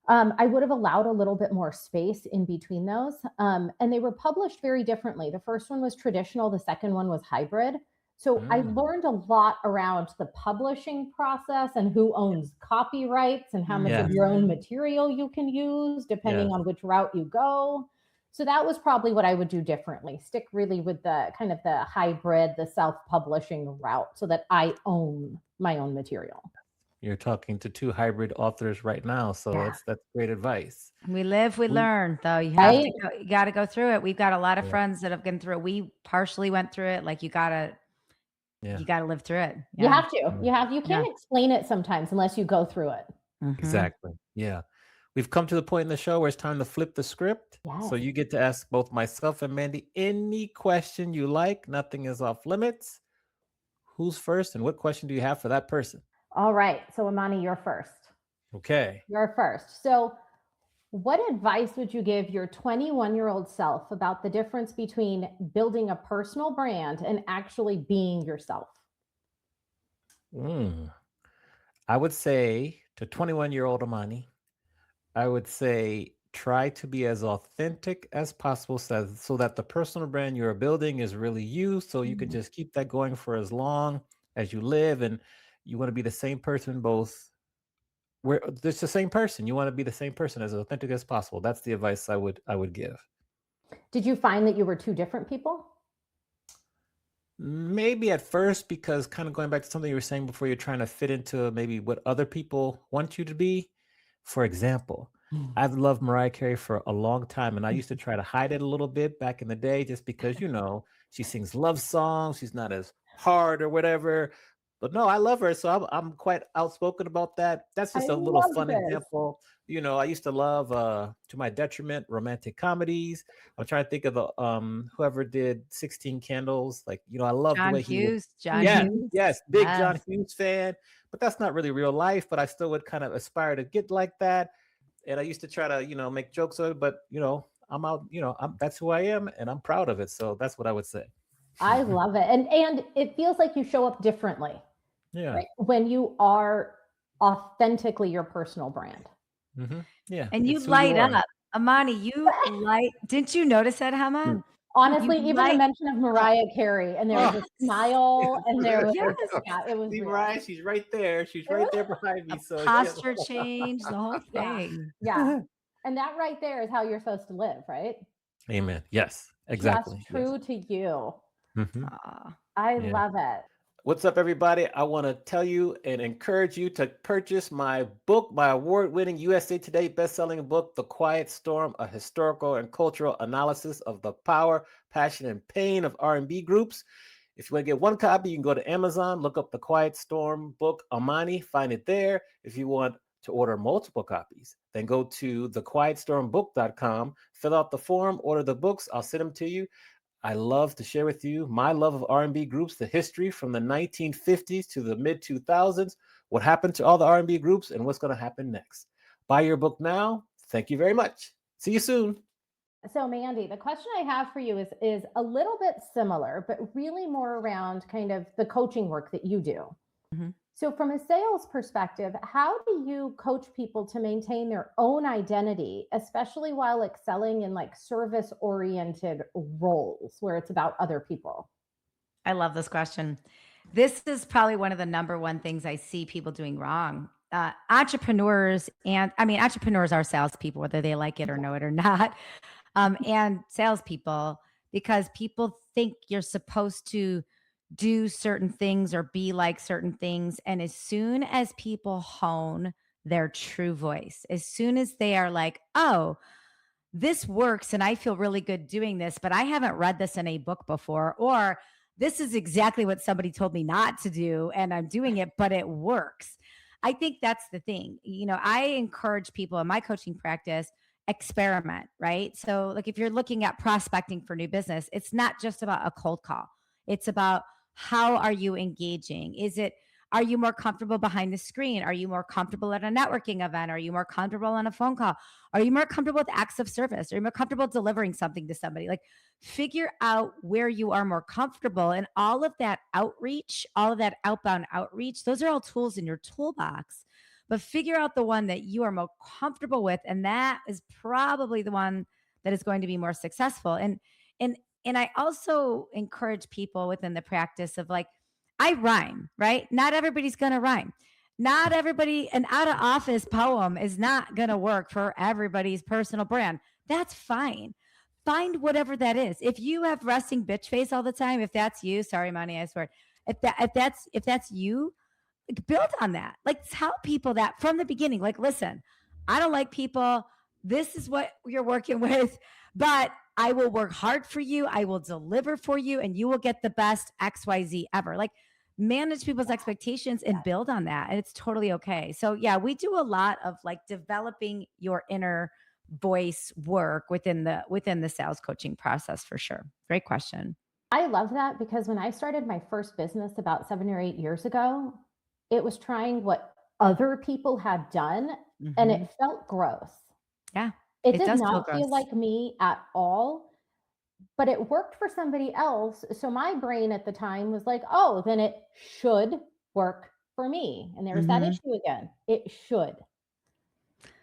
I would have allowed a little bit more space in between those. And they were published very differently. The first one was traditional. The second one was hybrid. So I learned a lot around the publishing process and who owns copyrights and how much of your own material you can use, depending on which route you go. So that was probably what I would do differently. Stick really with the kind of the hybrid, the self-publishing route so that I own my own material. You're talking to 2 hybrid authors right now, so that's great advice. We live, we learn, though. You have to go, you got to go through it. We've got a lot of friends that have gone through it. We partially went through it. Like you got to live through it. You have to. You can't explain it sometimes unless you go through it. Exactly. Yeah. We've come to the point in the show where it's time to flip the script. Yes. So you get to ask both myself and Mandy any question you like. Nothing is off limits. Who's first, and what question do you have for that person? All right. So Imani, you're first. Okay. You're first. So what advice would you give your 21-year-old self about the difference between building a personal brand and actually being yourself? I would say to 21-year-old Imani, I would say try to be as authentic as possible so that the personal brand you're building is really you, so you can just keep that going for as long as you live. And you want to be the same person both where it's the same person. You want to be the same person as authentic as possible. That's the advice I would give. Did you find that you were 2 different people? Maybe at first, because kind of going back to something you were saying before, you're trying to fit into maybe what other people want you to be. For example, I've loved Mariah Carey for a long time, and I used to try to hide it a little bit back in the day just because, she sings love songs. She's not as hard or whatever. But no, I love her, so I'm quite outspoken about that. That's I just a little love fun this. example. I used to love, to my detriment, romantic comedies. I'm trying to think of the whoever did 16 Candles. Like, I love the John way he would. Hughes. John Yes, Mhm. Hughes. yes, big John Yes. Hughes fan. But that's not really real life. But I still would kind of aspire to get like that. And I used to try to, make jokes of it. But I'm out. That's who I am, and I'm proud of it. So that's what I would say. I love it. And it feels like you show up differently, Yeah. right? When you are authentically your personal brand. Hmm. Yeah. And you It's who you light are. up. Amani, didn't you notice that, Hema? Mm. Honestly, You even the light mention of up. Mariah Carey, and there was Oh, a smile, and there was, Yes. yeah, it was see, real. Mariah, she's right there. She's It right was, there behind me. The So posture change, the whole yeah, thing. yeah. And that right there is how you're supposed to live, right? Amen. Yes, Just exactly. Yes. true to you. Mhm. Aw. I Yeah. love it. What's up, everybody? I want to tell you and encourage you to purchase my book, my award-winning USA Today best-selling book, The Quiet Storm: A Historical and Cultural Analysis of the Power, Passion, and Pain of R&B Groups. If you want to get one copy, you can go to Amazon, look up The Quiet Storm book, Amani, find it there. If you want to order multiple copies, then go to thequietstormbook.com, fill out the form, order the books. I'll send them to you. I love to share with you my love of R&B groups, the history from the 1950s to the mid 2000s, what happened to all the R&B groups, and what's going to happen next. Buy your book now. Thank you very much. See you soon. So, Mandy, the question I have for you is a little bit similar, but really more around kind of the coaching work that you do. Mhm. So, from a sales perspective, how do you coach people to maintain their own identity, especially while excelling in like service oriented roles where it's about other people? I love this question. This is probably one of the number one things I see people doing wrong. Entrepreneurs, and I mean, entrepreneurs are salespeople, whether they like it or know it or not, and salespeople, because people think you're supposed to do certain things or be like certain things. And as soon as people hone their true voice, as soon as they are like, oh, this works and I feel really good doing this, but I haven't read this in a book before, or this is exactly what somebody told me not to do and I'm doing it, but it works. I think that's the thing. I encourage people in my coaching practice, experiment, right? So, like if you're looking at prospecting for new business, it's not just about a cold call. It's about how are you engaging? Are you more comfortable behind the screen? Are you more comfortable at a networking event? Are you more comfortable on a phone call? Are you more comfortable with acts of service? Are you more comfortable delivering something to somebody? Like figure out where you are more comfortable, and all of that outreach, all of that outbound outreach, those are all tools in your toolbox. But figure out the one that you are more comfortable with, and that is probably the one that is going to be more successful. And and I also encourage people within the practice of like, I rhyme, right? Not everybody's going to rhyme. Not everybody, an out of office poem is not going to work for everybody's personal brand. That's fine. Find whatever that is. If you have resting bitch face all the time, if that's you, sorry, Money, I swear. If that's you, like, build on that. Like tell people that from the beginning. Like, listen, I don't like people. This is what you're working with, but I will work hard for you. I will deliver for you, and you will get the best XYZ ever. Like manage people's expectations and build on that. And it's totally okay. So yeah, we do a lot of like developing your inner voice work within the sales coaching process for sure. Great question. I love that because when I started my first business about 7 or 8 years ago, it was trying what other people had done and Mhm. it felt gross. Yeah, It it did does feel not feel gross. like me at all, but it worked for somebody else. So my brain at the time was like, oh, then it should work for me. And there's that Mhm. issue again. It should.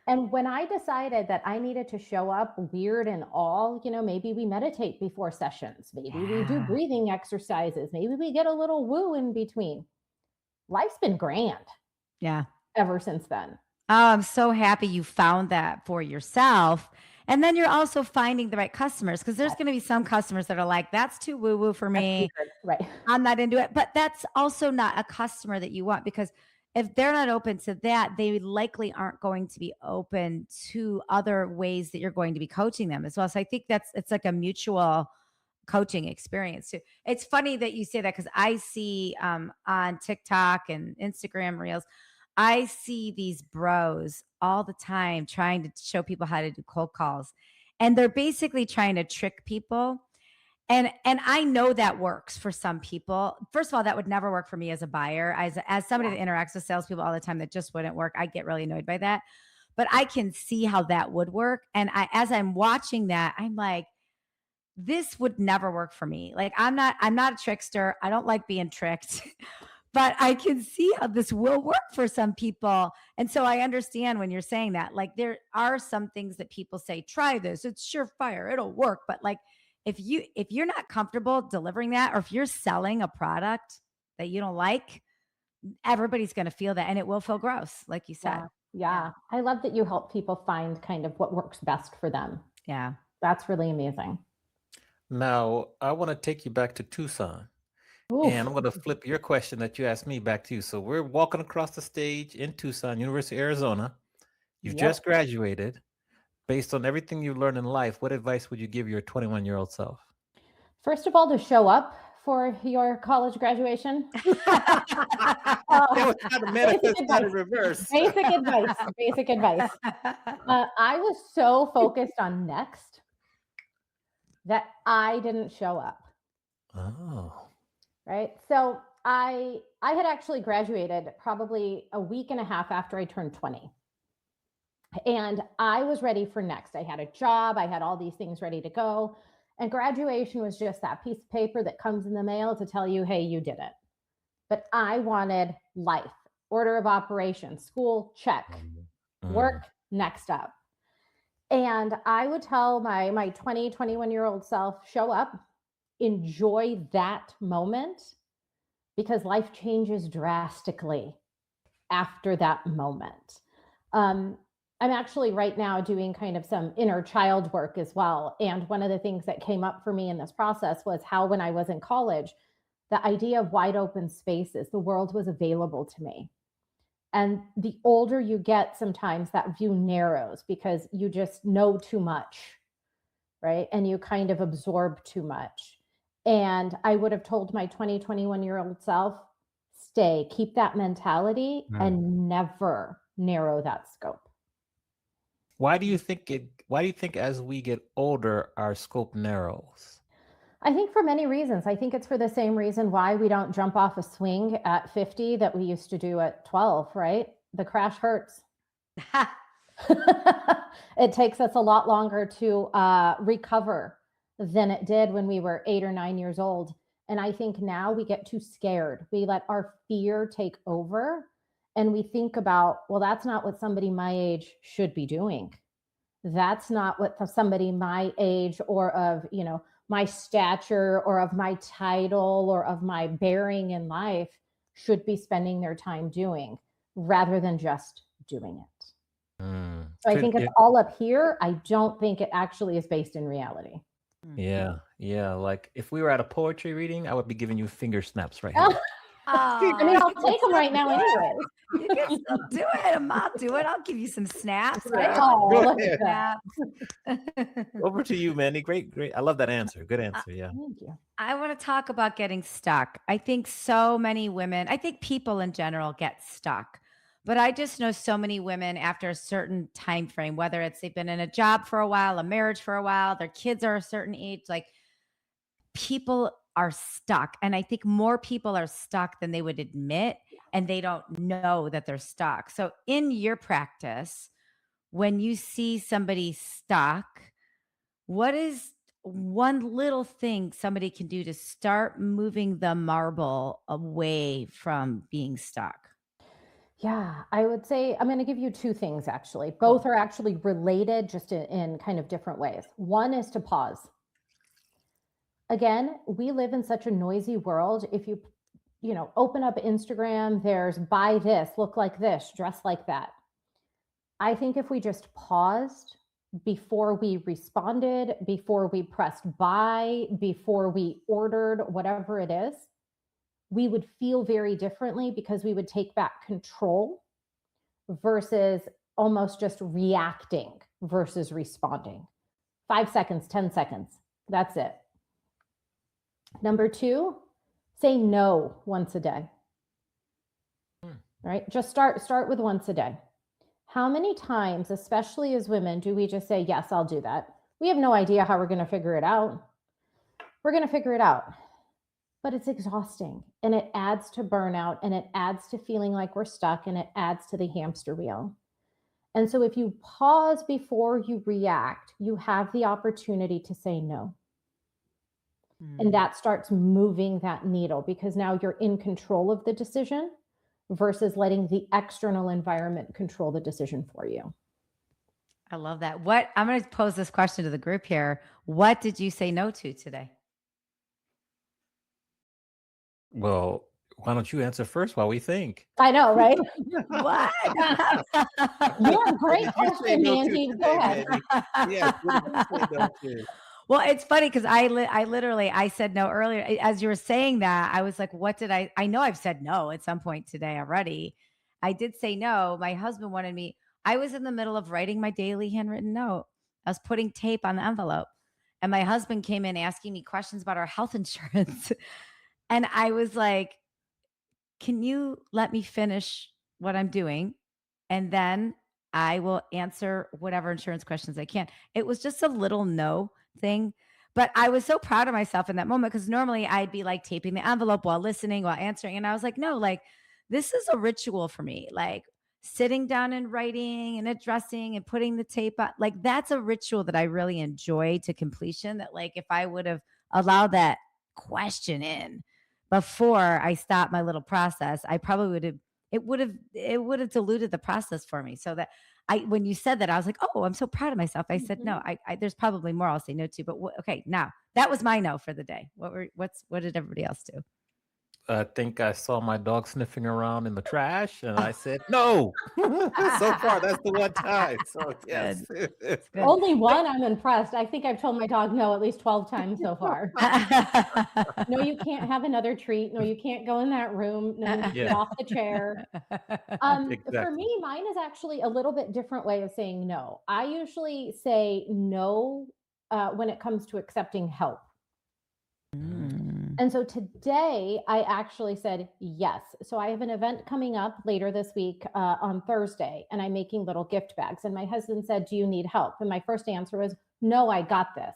And when I decided that I needed to show up weird and all, maybe we meditate before sessions, maybe we do Yeah. breathing exercises, maybe we get a little woo in between. Life's been grand Yeah. ever since then. Oh, I'm so happy you found that for yourself. And then you're also finding the right customers, because there's going to be some customers that are like, that's too woo woo for That's me. weird, right? I'm not into it. But that's also not a customer that you want, because if they're not open to that, they likely aren't going to be open to other ways that you're going to be coaching them as well. So I think it's like a mutual coaching experience too. It's funny that you say that because I see on TikTok and Instagram reels, I see these bros all the time trying to show people how to do cold calls. And they're basically trying to trick people. And I know that works for some people. First of all, that would never work for me as a buyer. As somebody that interacts with salespeople all the time, that just wouldn't work. I get really annoyed by that. But I can see how that would work. And as I'm watching that, I'm like, this would never work for me. Like I'm not a trickster. I don't like being tricked. But I can see how this will work for some people. And so I understand when you're saying that. Like there are some things that people say, try this, it's surefire, it'll work. But like if you're not comfortable delivering that, or if you're selling a product that you don't like, everybody's going to feel that, and it will feel gross, like you said. Yeah. I love that you help people find kind of what works best for them. Yeah. That's really amazing. Now, I want to take you back to Tucson. Oof. And I'm going to flip your question that you asked me back to you. So we're walking across the stage in Tucson, University of Arizona. You've just graduated. Based on everything you learned in life, what advice would you give your 21-year-old self? First of all, to show up for your college graduation. That was kind of manifest that in reverse. Basic advice. I was so focused on next that I didn't show up. Oh. Right. So I had actually graduated probably a week and a half after I turned 20. And I was ready for next. I had a job. I had all these things ready to go. And graduation was just that piece of paper that comes in the mail to tell you, hey, you did it. But I wanted life, order of operations, school, check, work, next up. And I would tell my 21-year-old self, show up, enjoy that moment, because life changes drastically after that moment. I'm actually right now doing kind of some inner child work as well. And one of the things that came up for me in this process was how, when I was in college, the idea of wide open spaces, the world was available to me. And the older you get, sometimes that view narrows because you just know too much, right? And you kind of absorb too much. And I would have told my 21-year-old self, stay, keep that mentality and never narrow that scope. Why do you think as we get older, our scope narrows? I think for many reasons. I think it's for the same reason why we don't jump off a swing at 50 that we used to do at 12, right? The crash hurts. It takes us a lot longer to recover than it did when we were 8 or 9 years old. And I think now we get too scared. We let our fear take over. And we think about, well, that's not what somebody my age should be doing. That's not what somebody my age or of, my stature or of my title or of my bearing in life should be spending their time doing, rather than just doing it. So I think it's all up here. I don't think it actually is based in reality. Yeah. Like if we were at a poetry reading, I would be giving you finger snaps right here. I mean, I'll take them right now anyway. You can still do it. I'll do it. I'll give you some snaps. Right? Look at that. Over to you, Mandy. Great. I love that answer. Good answer. Yeah. Thank you. I want to talk about getting stuck. I think so many women, I think people in general get stuck. But I just know so many women after a certain time frame, whether it's they've been in a job for a while, a marriage for a while, their kids are a certain age, like people are stuck. And I think more people are stuck than they would admit, and they don't know that they're stuck. So in your practice, when you see somebody stuck, what is one little thing somebody can do to start moving the marble away from being stuck? Yeah, I would say I'm going to give you two things, actually. Both are actually related, just in kind of different ways. One is to pause. Again, we live in such a noisy world. If you open up Instagram, there's buy this, look like this, dress like that. I think if we just paused before we responded, before we pressed buy, before we ordered whatever it is, we would feel very differently, because we would take back control versus almost just reacting versus responding. 5 seconds, 10 seconds. That's it. Number 2, say no once a day. Right? Just start with once a day. How many times, especially as women, do we just say, yes, I'll do that? We have no idea how we're going to figure it out. We're going to figure it out. But it's exhausting, and it adds to burnout, and it adds to feeling like we're stuck, and it adds to the hamster wheel. And so if you pause before you react, you have the opportunity to say no. And that starts moving that needle, because now you're in control of the decision versus letting the external environment control the decision for you. I love that. I'm going to pose this question to the group here. What did you say no to today? Well, why don't you answer first while we think? I know, right? What? You're a great What did you say question, no to Angie. today, Go ahead. Mandy? Yes, what did you say no to? Well, it's funny because I literally said no earlier. As you were saying that, I was like, what did I know I've said no at some point today already. I did say no. My husband wanted me. I was in the middle of writing my daily handwritten note. I was putting tape on the envelope, and my husband came in asking me questions about our health insurance. And I was like, can you let me finish what I'm doing? And then I will answer whatever insurance questions I can. It was just a little no thing. But I was so proud of myself in that moment, because normally I'd be like taping the envelope while listening, while answering. And I was like, no, like this is a ritual for me. Like sitting down and writing and addressing and putting the tape on, like that's a ritual that I really enjoy to completion. That like if I would have allowed that question in before I stopped my little process, I probably would have diluted the process for me. So that when you said that, I was like, oh, I'm so proud of myself. I said, no, there's probably more I'll say no to, but okay. Now that was my no for the day. What did everybody else do? I think I saw my dog sniffing around in the trash, and I said no. So far, that's the one time. So yes, Good. Only one. I'm impressed. I think I've told my dog no at least 12 times so far. No, you can't have another treat. No, you can't go in that room. No, you get off the chair. For Exactly. me, mine is actually a little bit different way of saying no. I usually say no when it comes to accepting help. And so today I actually said yes. So I have an event coming up later this week on Thursday, and I'm making little gift bags. And my husband said, do you need help? And my first answer was, no, I got this.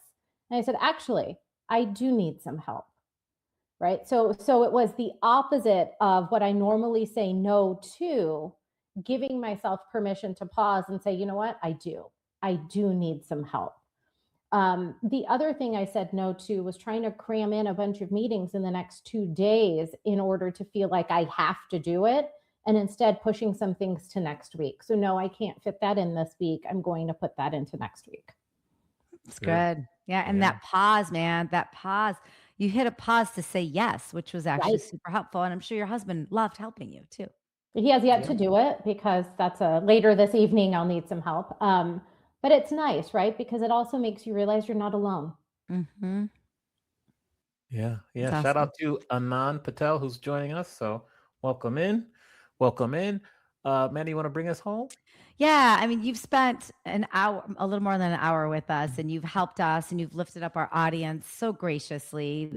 And I said, actually, I do need some help. Right. So it was the opposite of what I normally say no to, giving myself permission to pause and say, you know what, I do need some help. The other thing I said no to was trying to cram in a bunch of meetings in the next 2 days in order to feel like I have to do it, and instead pushing some things to next week. So no, I can't fit that in this week. I'm going to put that into next week. It's good. Yeah. And that pause, man, that pause, you hit a pause to say yes, which was actually super helpful. And I'm sure your husband loved helping you too. He has yet to do it, because that's later this evening. I'll need some help. But it's nice, right? Because it also makes you realize you're not alone. Mm-hmm. Yeah. That's Shout awesome. out to Anand Patel, who's joining us. So welcome in. Mandy, you want to bring us home? Yeah. I mean, you've spent an hour, a little more than an hour with us, and you've helped us, and you've lifted up our audience so graciously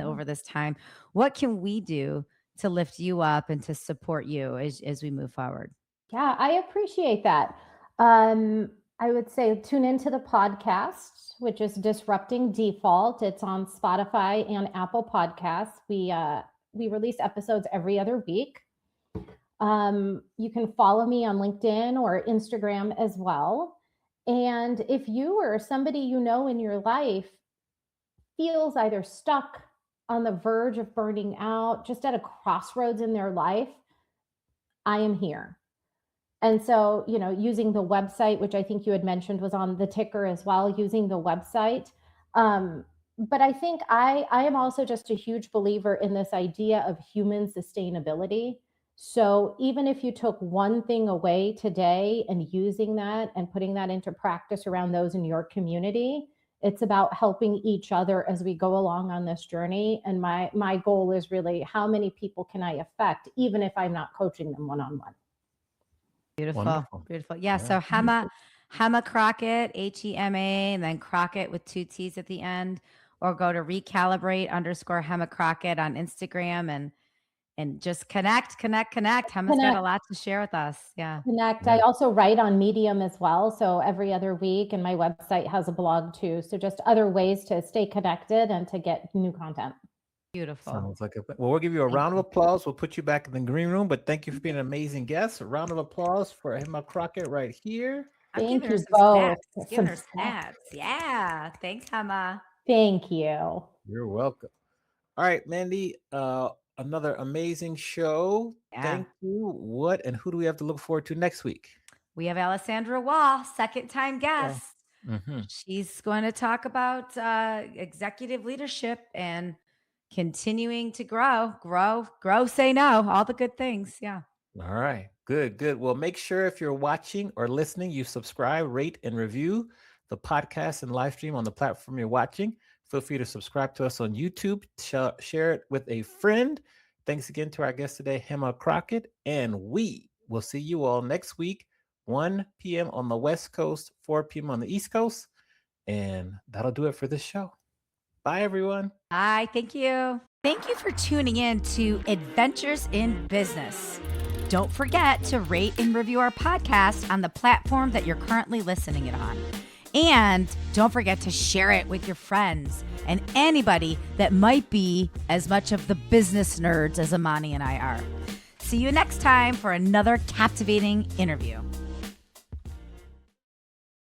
over this time. What can we do to lift you up and to support you as we move forward? Yeah, I appreciate that. I would say tune into the podcast, which is Disrupting Default. It's on Spotify and Apple Podcasts. We release episodes every other week. You can follow me on LinkedIn or Instagram as well. And if you or somebody you know in your life feels either stuck, on the verge of burning out, just at a crossroads in their life, I am here. And so, using the website, which I think you had mentioned was on the ticker as well, using the website. But I think I am also just a huge believer in this idea of human sustainability. So even if you took one thing away today and using that and putting that into practice around those in your community, it's about helping each other as we go along on this journey. And my goal is really, how many people can I affect, even if I'm not coaching them one-on-one? Beautiful. Wonderful. Beautiful. Yeah. So Hema Crockett, Hema, and then Crockett with 2 T's at the end. or go to recalibrate_Hema Crockett on Instagram and just connect. Hema's got a lot to share with us. Yeah. Connect. Yeah. I also write on Medium as well. So every other week, and my website has a blog too. So just other ways to stay connected and to get new content. Beautiful. Sounds like well, we'll give you a round of applause. We'll put you back in the green room, but thank you for being an amazing guest. A round of applause for Hema Crockett right here. Thank you both. Giving her snaps. Yeah. Thanks, Hema. Thank you. You're welcome. All right, Mandy, another amazing show. Yeah. Thank you. What and who do we have to look forward to next week? We have Alessandra Wall, second-time guest. Mm-hmm. She's going to talk about executive leadership and continuing to grow, say no, all the good things. Yeah. All right. Good. Well, make sure if you're watching or listening, you subscribe, rate, and review the podcast and live stream on the platform you're watching. Feel free to subscribe to us on YouTube. Share it with a friend. Thanks again to our guest today, Hema Crockett. And we will see you all next week, 1 p.m. on the West Coast, 4 p.m. on the East Coast. And that'll do it for this show. Bye, everyone. Bye. Thank you. Thank you for tuning in to Adventures in Business. Don't forget to rate and review our podcast on the platform that you're currently listening it on. And don't forget to share it with your friends and anybody that might be as much of the business nerds as Amani and I are. See you next time for another captivating interview.